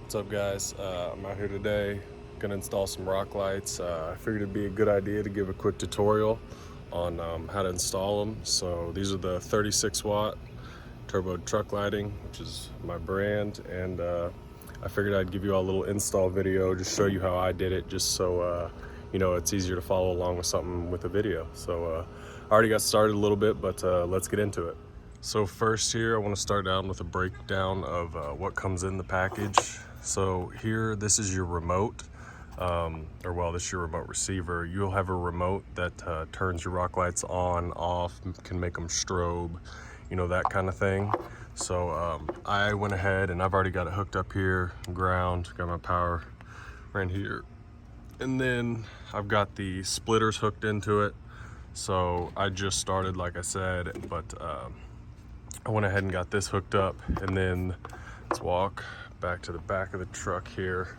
What's up, guys? I'm out here today gonna install some rock lights. I figured it'd be a good idea to give a quick tutorial on how to install them. So these are the 36 watt turbo truck lighting, which is my brand, and I figured I'd give you all a little install video, just show you how I did it, just so you know, it's easier to follow along with something with a video. So I already got started a little bit, but let's get into it. So first here, I want to start down with a breakdown of what comes in the package. So here, this is your remote, this is your remote receiver. You'll have a remote that turns your rock lights on, off, can make them strobe, you know, that kind of thing. So I went ahead and I've already got it hooked up here, ground, got my power right here. And then I've got the splitters hooked into it. So I just started, like I said, but I went ahead and got this hooked up, and then let's walk back to the back of the truck here.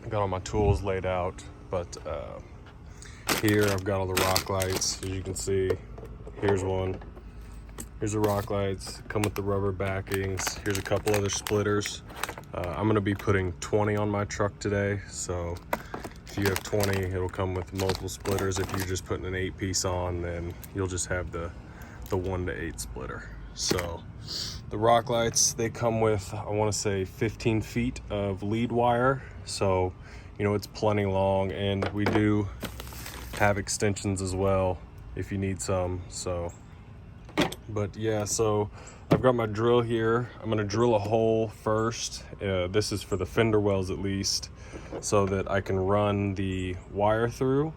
I got all my tools laid out, but here I've got all the rock lights. As you can see, here's one. Here's the rock lights, come with the rubber backings. Here's a couple other splitters. I'm gonna be putting 20 on my truck today, so if you have 20, it'll come with multiple splitters. If you're just putting an 8-piece on, then you'll just have the 1 to 8 splitter. So the rock lights, they come with, I want to say 15 feet of lead wire. So, you know, it's plenty long, and we do have extensions as well if you need some. So, but yeah, so I've got my drill here. I'm gonna drill a hole first. This is for the fender wells at least, so that I can run the wire through.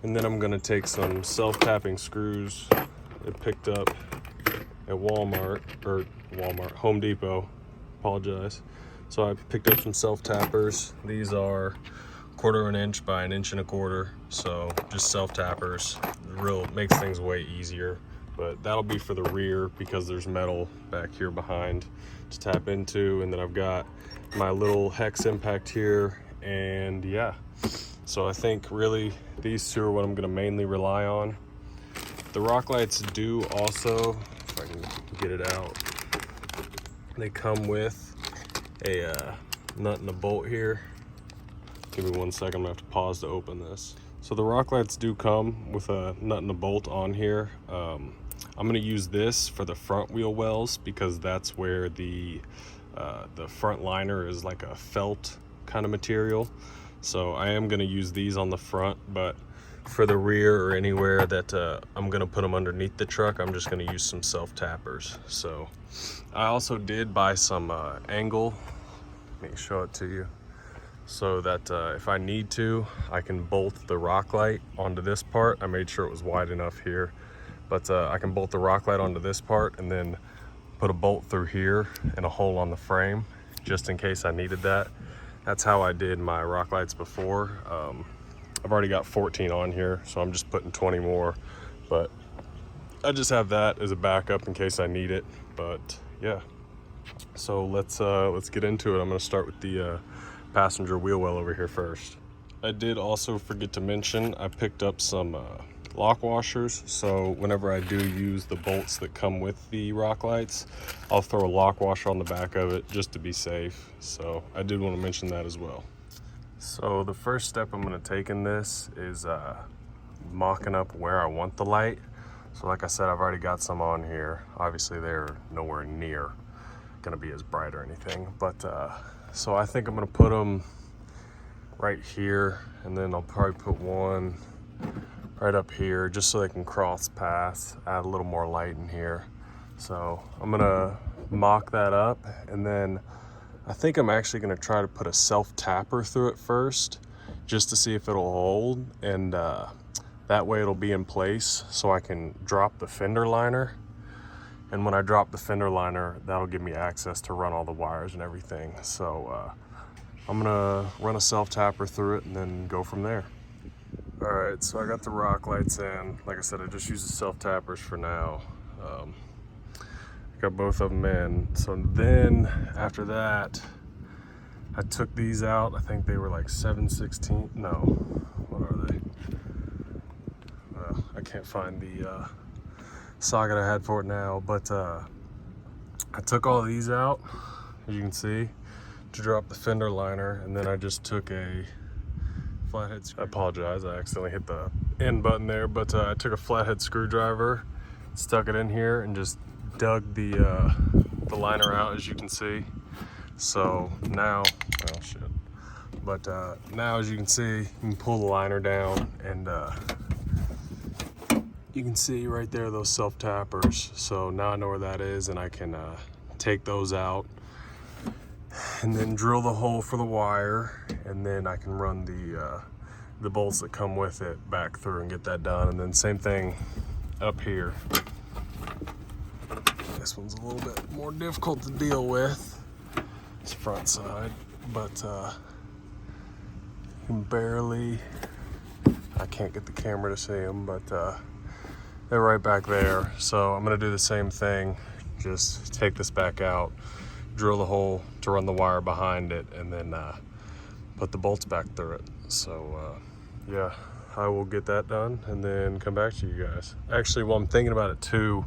And then I'm gonna take some self-tapping screws I picked up at Home Depot, apologize. So I picked up some self-tappers. These are 1/4 inch by 1 1/4 inch. So just self-tappers, makes things way easier. But that'll be for the rear because there's metal back here behind to tap into. And then I've got my little hex impact here, and yeah. So I think really these two are what I'm gonna mainly rely on. The rock lights do also, if I can get it out, they come with a nut and a bolt here. Give me 1 second, I'm gonna have to pause to open this. So the rock lights do come with a nut and a bolt on here. I'm gonna use this for the front wheel wells because that's where the front liner is like a felt kind of material. So I am gonna use these on the front, but for the rear or anywhere that I'm gonna put them underneath the truck, I'm just gonna use some self-tappers. So I also did buy some angle. Let me show it to you, so that if I need to, I can bolt the rock light onto this part. I made sure it was wide enough here, but I can bolt the rock light onto this part and then put a bolt through here and a hole on the frame just in case I needed that. That's how I did my rock lights before. I've already got 14 on here, so I'm just putting 20 more, but I just have that as a backup in case I need it. But yeah, so let's get into it. I'm gonna start with the passenger wheel well over here first. I did also forget to mention, I picked up some lock washers, so whenever I do use the bolts that come with the rock lights, I'll throw a lock washer on the back of it just to be safe. So I did want to mention that as well. So the first step I'm going to take in this is mocking up where I want the light. So like I said, I've already got some on here. Obviously they're nowhere near going to be as bright or anything, but so I think I'm going to put them right here, and then I'll probably put one right up here just so they can cross paths, add a little more light in here. So I'm gonna mock that up, and then I think I'm actually gonna try to put a self-tapper through it first just to see if it'll hold, and that way it'll be in place so I can drop the fender liner. And when I drop the fender liner, that'll give me access to run all the wires and everything. So I'm gonna run a self-tapper through it and then go from there. All right, so I got the rock lights in. Like I said, I just use the self-tappers for now. Got both of them in. So then after that, I took these out. I think they were like 7/16. No, what are they? I can't find the socket I had for it now, but I took all these out, as you can see, to drop the fender liner, and then I just took a flathead screw. I apologize, I accidentally hit the end button there, but I took a flathead screwdriver, stuck it in here, and just dug the liner out, as you can see. So now, oh shit. But now, as you can see, you can pull the liner down, and you can see right there those self-tappers. So now I know where that is, and I can take those out and then drill the hole for the wire, and then I can run the bolts that come with it back through and get that done. And then same thing up here. This one's a little bit more difficult to deal with, this front side, but you can barely, I can't get the camera to see them, but they're right back there. So I'm gonna do the same thing, just take this back out, drill the hole to run the wire behind it, and then put the bolts back through it. So yeah, I will get that done and then come back to you guys. Actually, while I'm thinking about it too,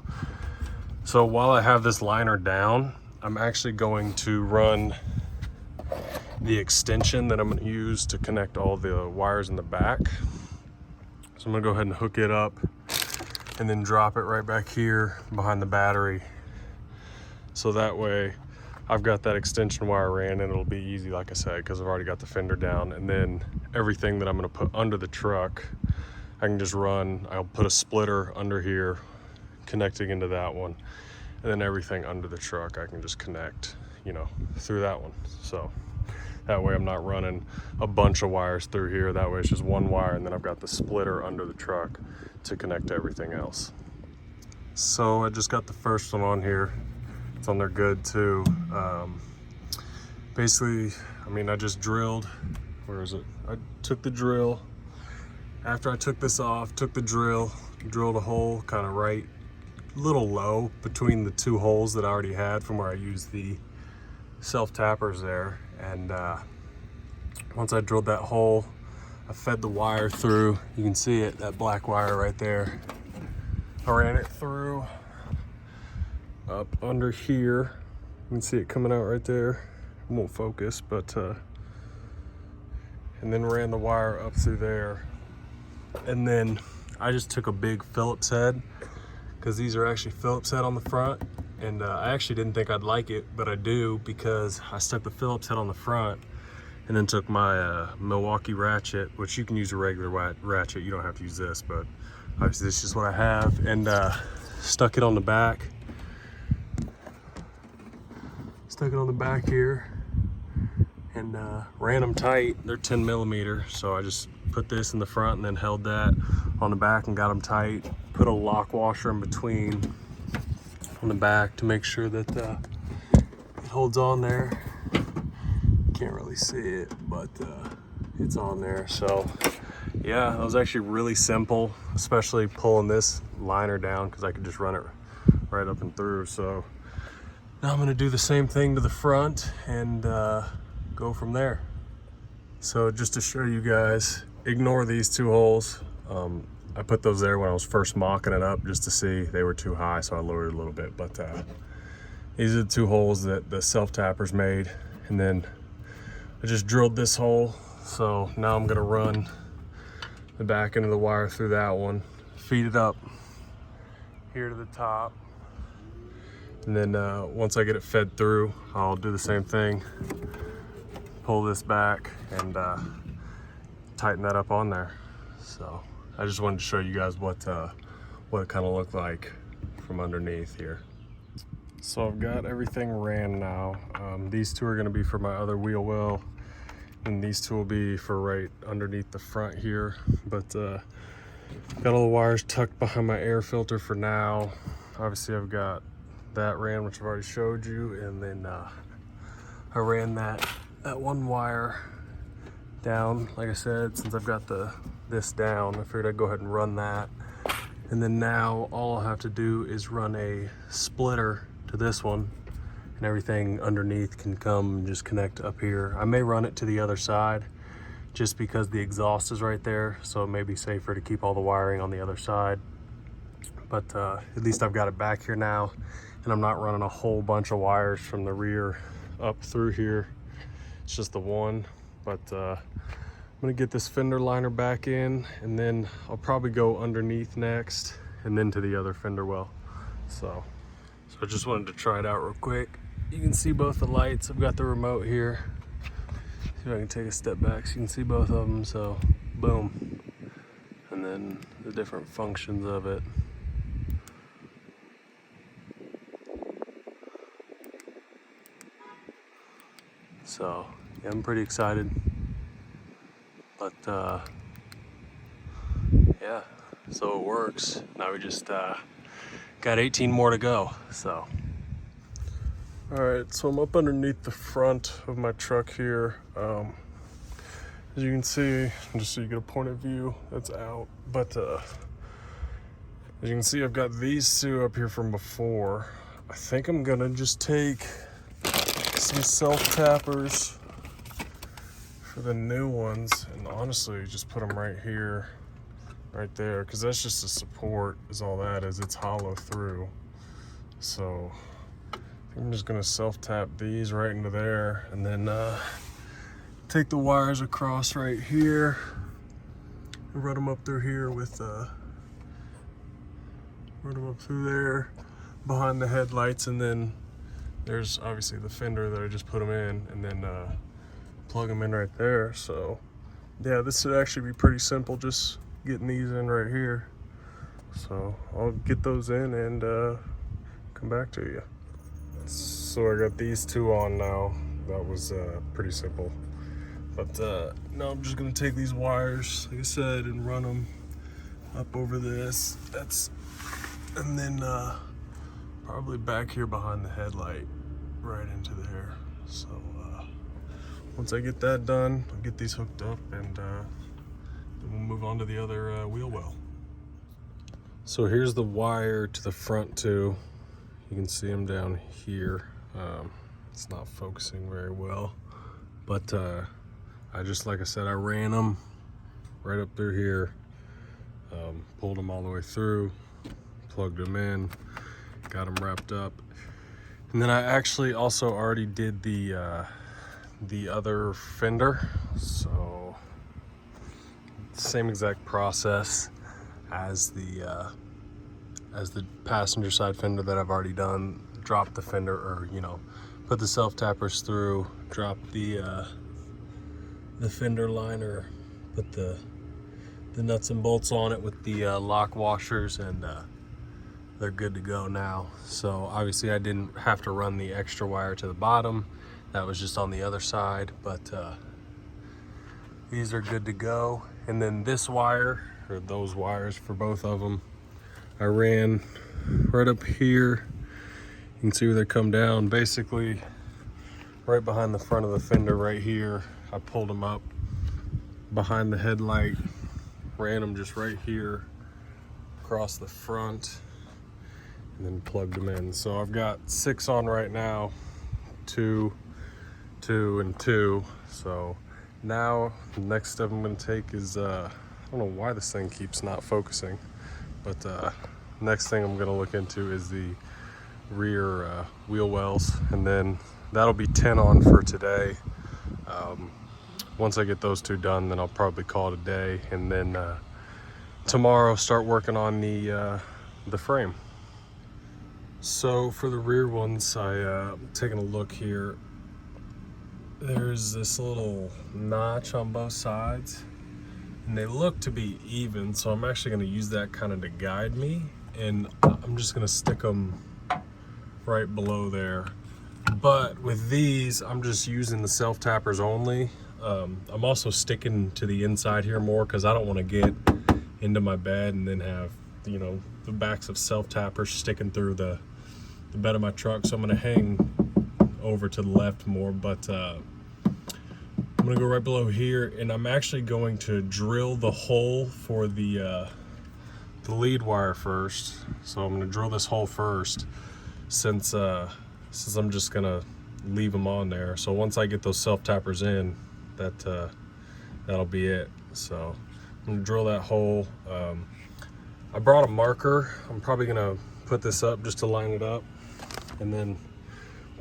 so while I have this liner down, I'm actually going to run the extension that I'm going to use to connect all the wires in the back. So I'm going to go ahead and hook it up and then drop it right back here behind the battery. So that way I've got that extension wire ran, and it'll be easy, like I said, because I've already got the fender down. And then everything that I'm going to put under the truck, I can just run, I'll put a splitter under here connecting into that one, and then everything under the truck I can just connect, you know, through that one. So that way I'm not running a bunch of wires through here. That way it's just one wire, and then I've got the splitter under the truck to connect to everything else. So I just got the first one on here. It's on there good too. Basically, I mean, I just drilled, where is it? I took the drill. After I took this off, took the drill, drilled a hole kind of right, a little low between the two holes that I already had from where I used the self-tappers there. And once I drilled that hole, I fed the wire through. You can see it, that black wire right there. I ran it through up under here. You can see it coming out right there. It won't focus, but and then ran the wire up through there. And then I just took a big Phillips head, because these are actually Phillips head on the front. And I actually didn't think I'd like it, but I do, because I stuck the Phillips head on the front and then took my Milwaukee ratchet, which you can use a regular ratchet. You don't have to use this, but obviously this is what I have, and stuck it on the back. Stuck it on the back here and ran them tight. They're 10 millimeter, so I just put this in the front and then held that on the back and got them tight. Put a lock washer in between on the back to make sure that it holds on there. Can't really see it, but it's on there. So yeah, that was actually really simple, especially pulling this liner down, because I could just run it right up and through. So now I'm going to do the same thing to the front and go from there. So just to show you guys, ignore these two holes. I put those there when I was first mocking it up just to see. They were too high, so I lowered it a little bit. But these are the two holes that the self-tappers made. And then I just drilled this hole. So now I'm going to run the back end of the wire through that one, feed it up here to the top. And then once I get it fed through, I'll do the same thing. Pull this back and tighten that up on there. So I just wanted to show you guys what it kind of looked like from underneath here. So I've got everything ran now. These two are going to be for my other wheel well, and these two will be for right underneath the front here. But got all the wires tucked behind my air filter for now. Obviously I've got that ran, which I've already showed you, and then I ran that one wire down. Like I said, since I've got this down, I figured I'd go ahead and run that. And then now all I'll have to do is run a splitter to this one, and everything underneath can come and just connect up here. I may run it to the other side just because the exhaust is right there, so it may be safer to keep all the wiring on the other side. but at least I've got it back here now, and I'm not running a whole bunch of wires from the rear up through here. It's just the one. But I'm gonna get this fender liner back in, and then I'll probably go underneath next and then to the other fender well. So I just wanted to try it out real quick. You can see both the lights. I've got the remote here. See if I can take a step back so you can see both of them. So boom, and then the different functions of it. So yeah, I'm pretty excited. But yeah, so it works. Now we just got 18 more to go. So all right, so I'm up underneath the front of my truck here. As you can see, just so you get a point of view, that's out. But as you can see, I've got these two up here from before. I think I'm gonna just take some self-tappers for the new ones, and honestly just put them right here, right there, because that's just a support, is all that is. It's hollow through. So I'm just gonna self-tap these right into there, and then take the wires across right here and run them up through here with run them up through there behind the headlights, and then there's obviously the fender that I just put them in, and then plug them in right there. So yeah, this should actually be pretty simple, just getting these in right here. So I'll get those in and come back to you. So I got these two on now. That was pretty simple. But now I'm just gonna take these wires, like I said, and run them up over this. And then probably back here behind the headlight, right into there. So once I get that done, I'll get these hooked up, and then we'll move on to the other wheel well. So here's the wire to the front too. You can see them down here. It's not focusing very well, but I just, like I said, I ran them right up through here, pulled them all the way through, plugged them in, got them wrapped up. And then I actually also already did the other fender. So same exact process as the passenger side fender that I've already done. Drop the fender, or put the self tappers through, drop the fender liner, put the nuts and bolts on it with the lock washers, and they're good to go now. So obviously I didn't have to run the extra wire to the bottom. That was just on the other side, but these are good to go. And then this wire, or those wires for both of them, I ran right up here. You can see where they come down, basically right behind the front of the fender right here. I pulled them up behind the headlight, ran them just right here across the front, and then plugged them in. So I've got 6 on right now, 2, 2, and 2. So now the next step I'm going to take is I don't know why this thing keeps not focusing, but next thing I'm going to look into is the rear wheel wells, and then that'll be 10 on for today. Once I get those 2 done, then I'll probably call it a day, and then tomorrow start working on the frame. So for the rear ones, taking a look here. There's this little notch on both sides, and they look to be even, so I'm actually going to use that kind of to guide me, and I'm just going to stick them right below there. But with these, I'm just using the self tappers only. I'm also sticking to the inside here more because I don't want to get into my bed and then have the backs of self tappers sticking through the bed of my truck. So I'm going to hang over to the left more, but I'm going to go right below here, and I'm actually going to drill the hole for the lead wire first. So I'm going to drill this hole first, since I'm just gonna leave them on there. So once I get those self tappers in, that'll be it. So I'm gonna drill that hole. I brought a marker. I'm probably gonna put this up just to line it up and then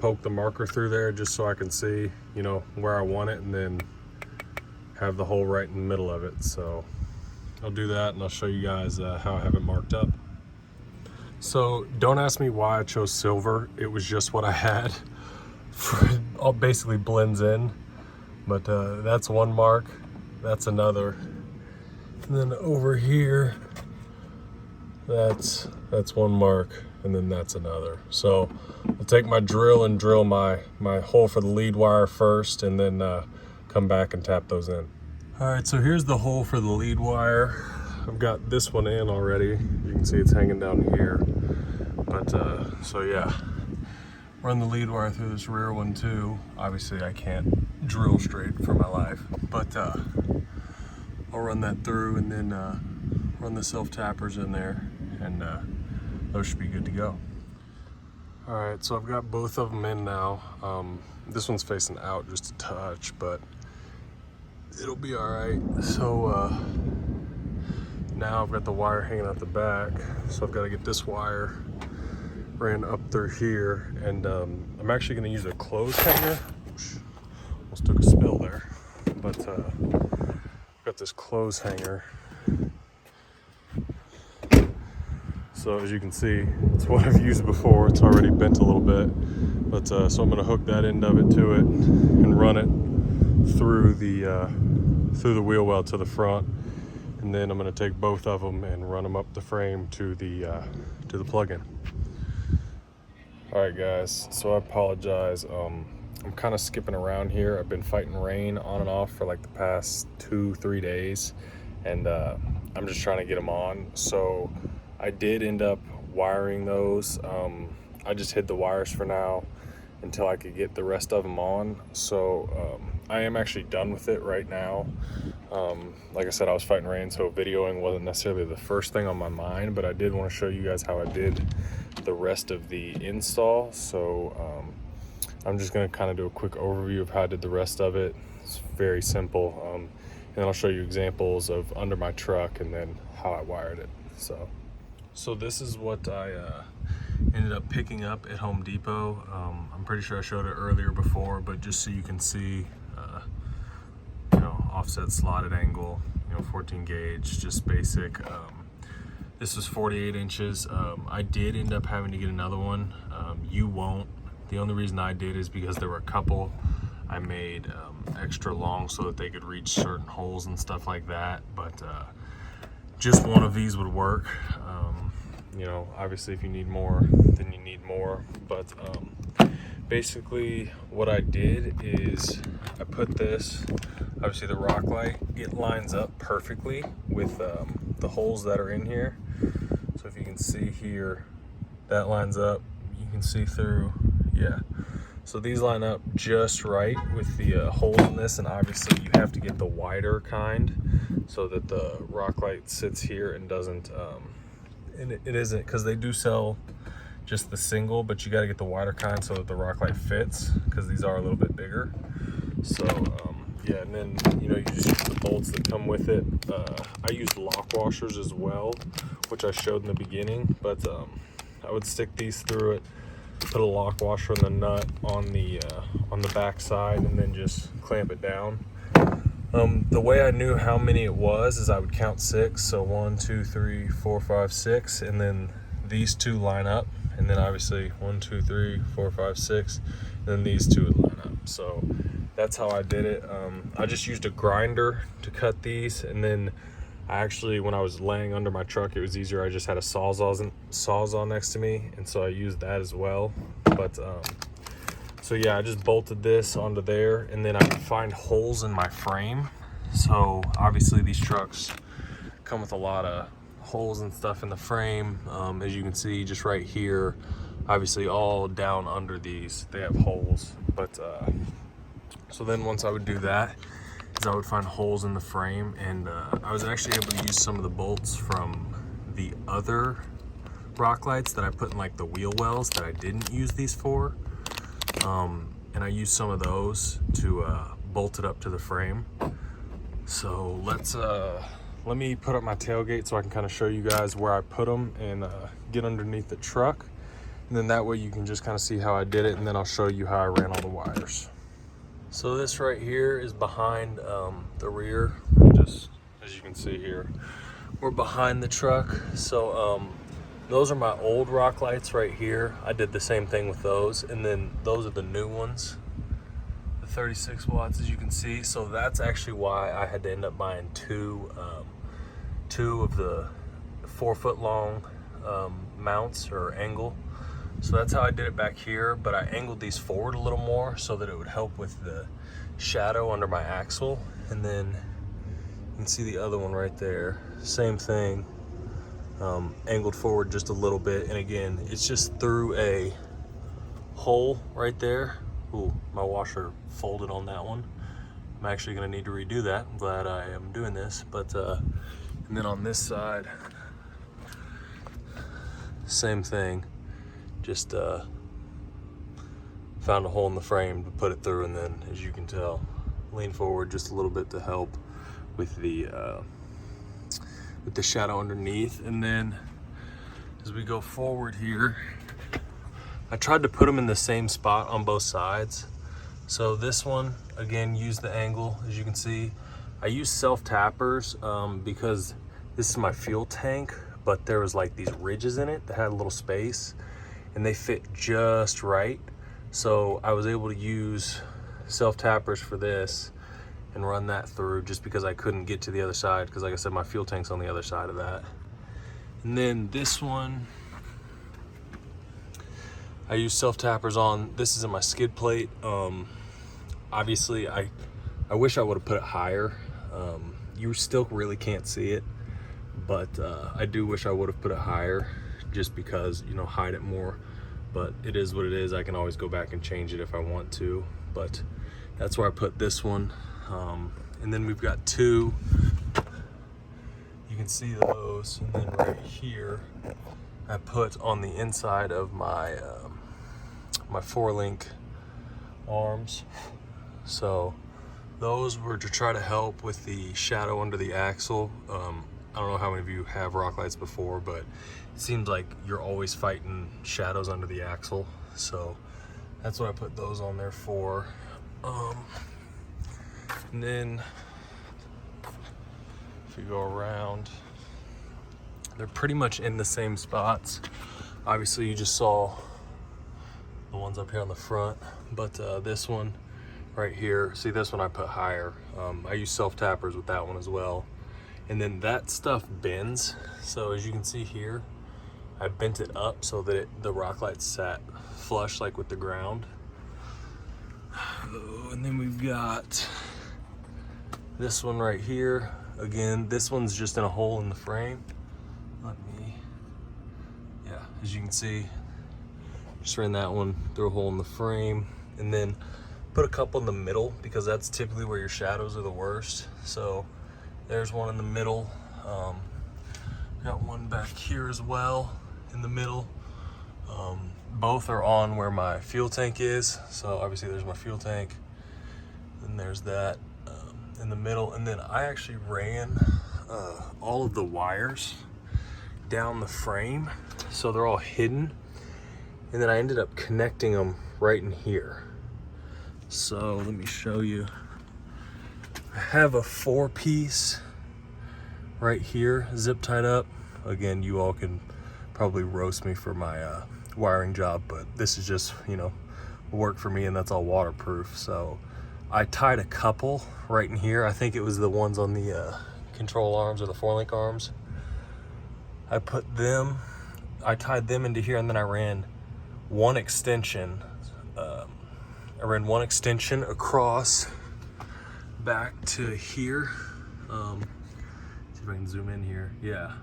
poke the marker through there just so I can see, you know, where I want it, and then have the hole right in the middle of it. So I'll do that and I'll show you guys how I have it marked up. So don't ask me why I chose silver. It was just what I had. It all basically blends in, but that's one mark, that's another, and then over here that's one mark, and then that's another. So I'll take my drill and drill my hole for the lead wire first, and then come back and tap those in. All right, so here's the hole for the lead wire. I've got this one in already. You can see it's hanging down here. But so yeah, run the lead wire through this rear one too. Obviously I can't drill straight for my life, but I'll run that through, and then run the self tappers in there, and those should be good to go. All right, so I've got both of them in now. This one's facing out just a touch, but it'll be all right. So now I've got the wire hanging out the back, so I've got to get this wire ran up through here, and I'm actually going to use a clothes hanger. Almost took a spill there, but I've got this clothes hanger. So as you can see, it's what I've used before. It's already bent a little bit, but so I'm going to hook that end of it to it and run it through the wheel well to the front, and then I'm going to take both of them and run them up the frame to the plug-in. All right guys, so I apologize. I'm kind of skipping around here. I've been fighting rain on and off for like the past 2-3 days, and I'm just trying to get them on. So I did end up wiring those. I just hid the wires for now until I could get the rest of them on. So I am actually done with it right now. Like I said, I was fighting rain, so videoing wasn't necessarily the first thing on my mind, but I did want to show you guys how I did the rest of the install. So I'm just going to kind of do a quick overview of how I did the rest of it. It's very simple, and then I'll show you examples of under my truck and then how I wired it. So this is what I ended up picking up at Home Depot. I'm pretty sure I showed it earlier before, but just so you can see, you know, offset slotted angle, you know, 14 gauge, just basic. This was 48 inches. I did end up having to get another one. You won't. The only reason I did is because there were a couple I made extra long so that they could reach certain holes and stuff like that. But just one of these would work. You know, obviously if you need more, then you need more. But basically what I did is I put this, obviously the rock light, it lines up perfectly with the holes that are in here. So if you can see here, that lines up, you can see through, yeah. So these line up just right with the holes in this, and obviously you have to get the wider kind so that the rock light sits here and doesn't, and it isn't, because they do sell just the single, but you got to get the wider kind so that the rock light fits, because these are a little bit bigger. So yeah, and then, you know, you just use the bolts that come with it. I used lock washers as well, which I showed in the beginning, but I would stick these through it, put a lock washer and the nut on the back side, and then just clamp it down. The way I knew how many it was is I would count 6. So 1, 2, 3, 4, 5, 6, and then these two line up, and then obviously 1, 2, 3, 4, 5, 6, and then these two would line up. So that's how I did it. I just used a grinder to cut these, and then I actually, when I was laying under my truck, it was easier. I just had a Sawzall next to me, and so I used that as well. But so yeah, I just bolted this onto there, and then I would find holes in my frame. So obviously these trucks come with a lot of holes and stuff in the frame. As you can see just right here, obviously all down under these, they have holes. But so then once I would do that, is I would find holes in the frame, and I was actually able to use some of the bolts from the other rock lights that I put in like the wheel wells that I didn't use these for, and I used some of those to bolt it up to the frame. So let's let me put up my tailgate so I can kind of show you guys where I put them and get underneath the truck. And then that way you can just kind of see how I did it, and then I'll show you how I ran all the wires. So this right here is behind the rear. Just as you can see here, we're behind the truck. So those are my old rock lights right here. I did the same thing with those, and then those are the new ones, the 36 watts, as you can see. So that's actually why I had to end up buying two of the 4 foot long mounts or angle. So that's how I did it back here, but I angled these forward a little more so that it would help with the shadow under my axle. And then you can see the other one right there, same thing, angled forward just a little bit. And again, it's just through a hole right there. Ooh, my washer folded on that one. I'm actually gonna need to redo that. I'm glad I am doing this, but and then on this side, same thing. Just found a hole in the frame to put it through, and then, as you can tell, lean forward just a little bit to help with the shadow underneath. And then as we go forward here, I tried to put them in the same spot on both sides. So this one, again, used the angle, as you can see. I use self tappers because this is my fuel tank, but there was like these ridges in it that had a little space, and they fit just right. So I was able to use self tappers for this and run that through, just because I couldn't get to the other side, because like I said, my fuel tank's on the other side of that. And then this one, I use self tappers on. This is in my skid plate. Obviously I wish I would have put it higher. You still really can't see it, but I do wish I would have put it higher, just because, you know, hide it more. But it is what it is. I can always go back and change it if I want to, but that's where I put this one. And then we've got two, you can see those. And then right here, I put on the inside of my my 4-link arms. So those were to try to help with the shadow under the axle. I don't know how many of you have rock lights before, but it seems like you're always fighting shadows under the axle. So that's what I put those on there for. And then if you go around, they're pretty much in the same spots. Obviously you just saw the ones up here on the front, but this one right here, see, this one I put higher. I use self tappers with that one as well. And then that stuff bends. So as you can see here, I bent it up so that the rock light sat flush, like with the ground. And then we've got this one right here. Again, this one's just in a hole in the frame. Yeah, as you can see, just ran that one through a hole in the frame. And then put a couple in the middle, because that's typically where your shadows are the worst. So there's one in the middle. Got one back here as well in the middle. Both are on where my fuel tank is. So obviously there's my fuel tank, and there's that in the middle. And then I actually ran all of the wires down the frame, so they're all hidden. And then I ended up connecting them right in here. So let me show you. I have a 4-piece right here, zip tied up. Again, you all can probably roast me for my wiring job, but this is just, you know, work for me, and that's all waterproof. So I tied a couple right in here. I think it was the ones on the control arms or the 4-link arms. I tied them into here, and then I ran one extension. I ran one extension across back to here. See if I can zoom in here. Yeah.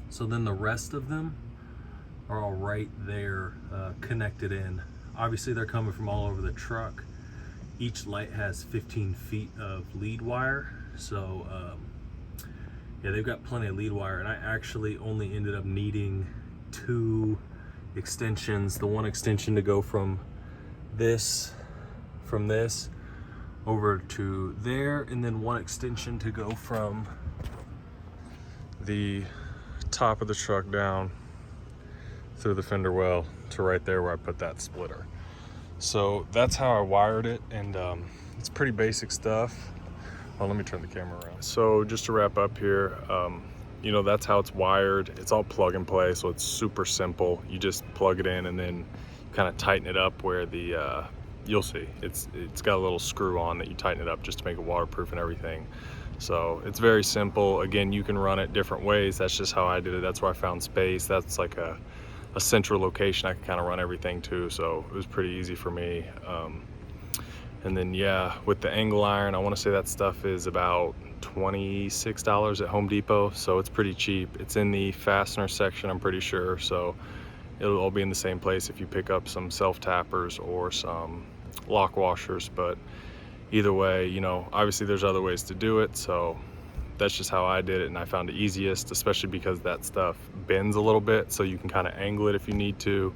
So then the rest of them are all right there, connected in. Obviously they're coming from all over the truck. Each light has 15 feet of lead wire. So yeah, they've got plenty of lead wire, and I actually only ended up needing 2 extensions. The one extension to go from this over to there, and then one extension to go from the top of the truck down through the fender well to right there where I put that splitter. So that's how I wired it, and it's pretty basic stuff. Oh, let me turn the camera around. So just to wrap up here, you know, that's how it's wired. It's all plug and play, so it's super simple. You just plug it in and then kind of tighten it up where the you'll see it's got a little screw on that you tighten it up just to make it waterproof and everything. So it's very simple. Again, you can run it different ways. That's just how I did it. That's where I found space. That's like a central location I could kind of run everything to, so it was pretty easy for me. And then yeah, with the angle iron, I want to say that stuff is about $26 at Home Depot, so it's pretty cheap. It's in the fastener section, I'm pretty sure, so it'll all be in the same place if you pick up some self-tappers or some lock washers. But either way, you know, obviously there's other ways to do it, so that's just how I did it, and I found it easiest, especially because that stuff bends a little bit, so you can kind of angle it if you need to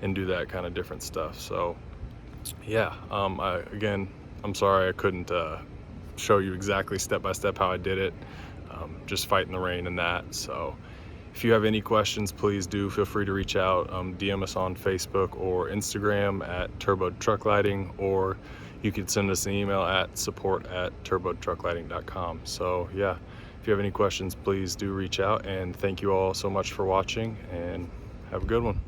and do that kind of different stuff. So yeah, again, I'm sorry I couldn't show you exactly step by step how I did it, just fighting the rain and that. So if you have any questions, please do feel free to reach out, DM us on Facebook or Instagram at Turbo Truck Lighting, or you could send us an email at support@turbotrucklighting.com. So yeah, if you have any questions, please do reach out, and thank you all so much for watching, and have a good one.